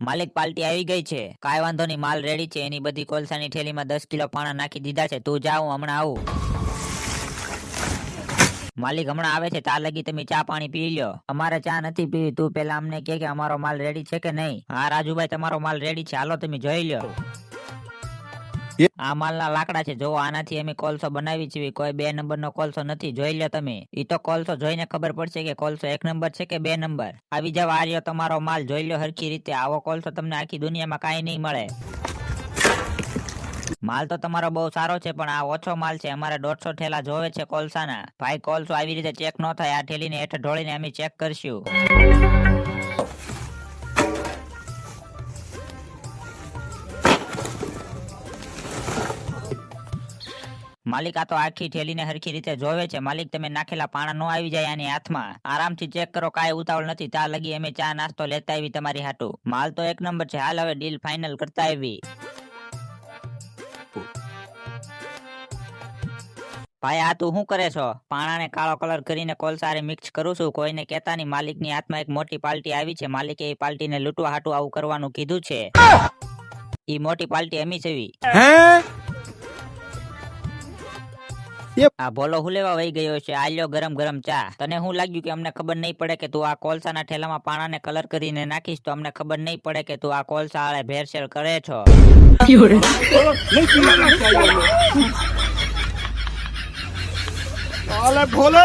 માલિક પાર્ટી આવી ગઈ છે. કાંઈ વાંધો નહીં, માલ રેડી છે. એની બધી કોલસાની થેલીમાં 10 કિલો પાણા નાખી દીધા છે. તું જા, હું હમણાં આવું. માલિક હમણાં આવે છે, ત્યાં લગી તમે ચા પાણી પી લ્યો. અમારે ચા નથી પીવી, તું પેલા અમને કે અમારો માલ રેડી છે કે નહીં. હા રાજુભાઈ, તમારો માલ રેડી છે, હાલો તમે જોઈ લ્યો. આ માલના લાકડા છે, જો આનાથી અમે કોલસો બનાવી છીએ. કોઈ 2 નંબરનો કોલસો નથી, જોઈ લ્યો તમે. ઈ તો કોલસો જોઈને ખબર પડશે કે કોલસો 1 નંબર છે કે 2 નંબર. આવી જાવ, આ રહ્યો તમારો માલ, જોઈ લ્યો હરખી રીતે. આવો કોલસો તમને આખી દુનિયામાં કાંઈ નહીં મળે. માલ તો તમારો બહુ સારો છે, પણ આ ઓછો માલ છે. અમારે 150 થેલા જોવે છે કોલસાના. ભાઈ, કોલસો આવી રીતે ચેક ન થાય. આ થેલીને હેઠ ઢોળીને અમે ચેક કરશું. માલિક, આ તો આખી થેલીને હરખી રીતે જોવે છે. માલિક, તમે નાખેલા પાણા નો આવી જાય આની હાથમાં. આરામથી ચેક કરો, કાંઈ ઉતાવળ નથી. ત્યાં લગી અમે ચા નાસ્તો લેતા આવી તમારી હાટુ. માલ તો 1 નંબર છે. હાલ હવે ડીલ ફાઇનલ કરતા આવી. ભાઈ, આ તું શું કરે છો? પાણાને કાળો કલર કરીને કોલસારે મિક્સ કરું છું. કોઈને કહેતા નહીં. માલિકની હાથમાં એક મોટી પાર્ટી આવી છે. માલિકે એ પાર્ટીને લૂંટવા હાટું આવું કરવાનું કીધું છે. ઈ મોટી પાર્ટી અમી છેવી. આ ભોલો હું લેવા વહી ગયો છે. આ લ્યો ગરમ ગરમ ચા. તને શું લાગ્યું કે અમને ખબર નહીં પડે કે તું આ કોલસાના ઠેલામાં પાણાને કલર કરીને નાખીશ તો અમને ખબર નહીં પડે કે તું આ કોલસા વાળે ભેળસેળ કરે છો? ભોલે